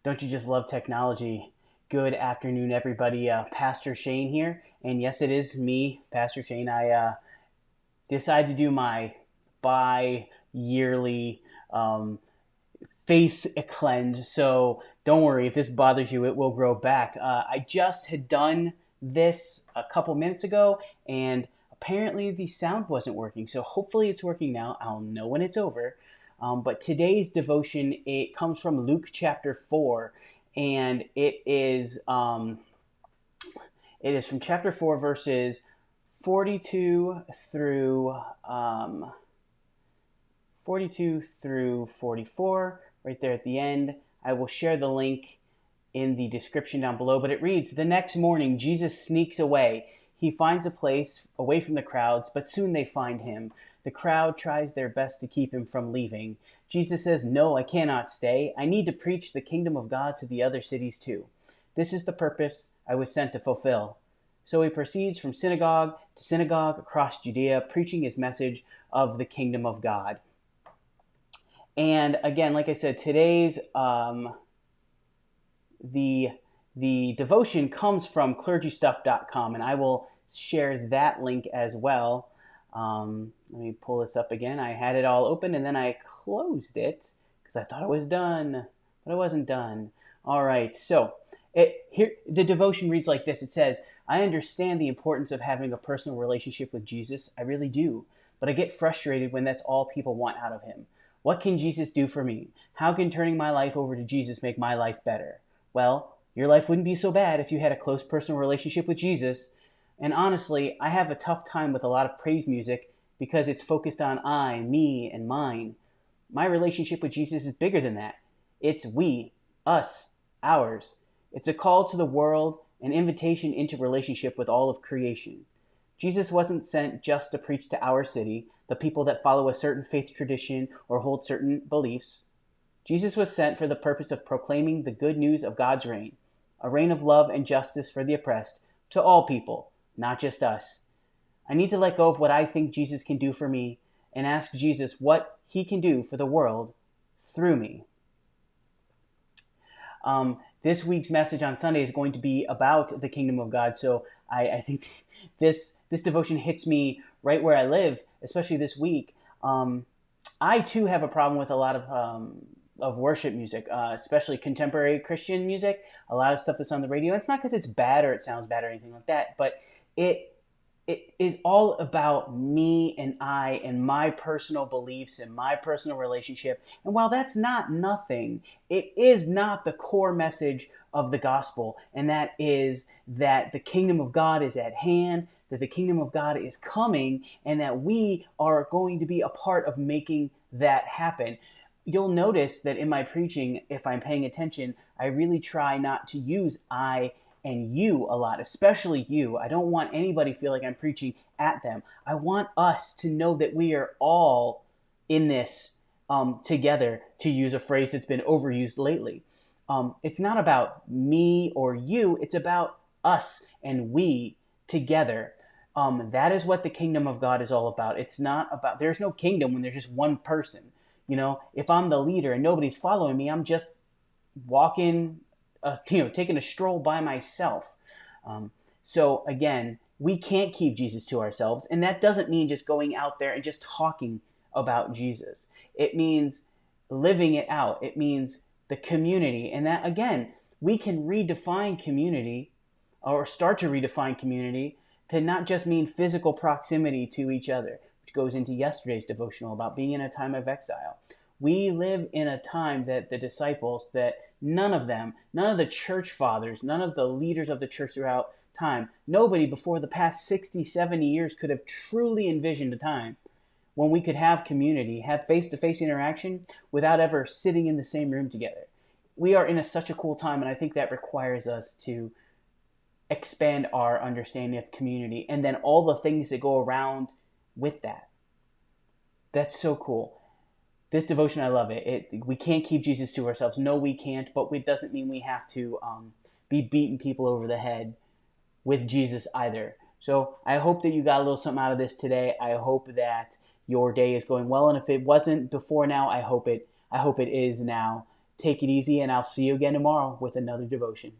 Don't you just love technology? Good afternoon, everybody. Pastor Shane here. And yes, it is me, Pastor Shane. I decided to do my bi yearly face cleanse. So don't worry, if this bothers you, it will grow back. I just had done this a couple minutes ago, and apparently the sound wasn't working. So hopefully it's working now. I'll know when it's over. But today's devotion, it comes from Luke chapter 4, and it is from chapter 4, verses 42 through 44, right there at the end. I will share the link in the description down below, but it reads, "The next morning, Jesus sneaks away. He finds a place away from the crowds, but soon they find him. The crowd tries their best to keep him from leaving. Jesus says, 'No, I cannot stay. I need to preach the kingdom of God to the other cities too. This is the purpose I was sent to fulfill.' So he proceeds from synagogue to synagogue across Judea, preaching his message of the kingdom of God." And again, like I said, today's the devotion comes from clergystuff.com, and I will share that link as well. Let me pull this up again. I had it all open and then I closed it because I thought it was done, but it wasn't done. All right, so here the devotion reads like this. It says, "I understand the importance of having a personal relationship with Jesus. I really do. But I get frustrated when that's all people want out of him. What can Jesus do for me? How can turning my life over to Jesus make my life better? Well, your life wouldn't be so bad if you had a close personal relationship with Jesus. And honestly, I have a tough time with a lot of praise music because it's focused on I, me, and mine. My relationship with Jesus is bigger than that. It's we, us, ours. It's a call to the world, an invitation into relationship with all of creation. Jesus wasn't sent just to preach to our city, the people that follow a certain faith tradition or hold certain beliefs. Jesus was sent for the purpose of proclaiming the good news of God's reign, a reign of love and justice for the oppressed, to all people, not just us. I need to let go of what I think Jesus can do for me and ask Jesus what he can do for the world through me." This week's message on Sunday is going to be about the kingdom of God. So I think this devotion hits me right where I live, especially this week. I too have a problem with a lot of worship music, especially contemporary Christian music. A lot of stuff that's on the radio. It's not because it's bad or it sounds bad or anything like that, but it it is all about me and I and my personal beliefs and my personal relationship. And while that's not nothing, it is not the core message of the gospel. And that is that the kingdom of God is at hand, that the kingdom of God is coming, and that we are going to be a part of making that happen. You'll notice that in my preaching, if I'm paying attention, I really try not to use I and you a lot, especially you. I don't want anybody to feel like I'm preaching at them. I want us to know that we are all in this together, to use a phrase that's been overused lately. It's not about me or you, it's about us and we together. That is what the kingdom of God is all about. It's not about, there's no kingdom when there's just one person. You know, if I'm the leader and nobody's following me, I'm just walking, taking a stroll by myself. So again, we can't keep Jesus to ourselves, and that doesn't mean just going out there and just talking about Jesus. It means living it out. It means the community, and that again, we can redefine community, or start to redefine community, to not just mean physical proximity to each other, which goes into yesterday's devotional about being in a time of exile. We live in a time that the disciples, that none of them, none of the church fathers, none of the leaders of the church throughout time, nobody before the past 60, 70 years could have truly envisioned a time when we could have community, have face-to-face interaction without ever sitting in the same room together. We are in such a cool time, and I think that requires us to expand our understanding of community and then all the things that go around with that. That's so cool. This devotion, I love it. We can't keep Jesus to ourselves. No, we can't, but it doesn't mean we have to be beating people over the head with Jesus either. So I hope that you got a little something out of this today. I hope that your day is going well, and if it wasn't before now, I hope it is now. Take it easy, and I'll see you again tomorrow with another devotion.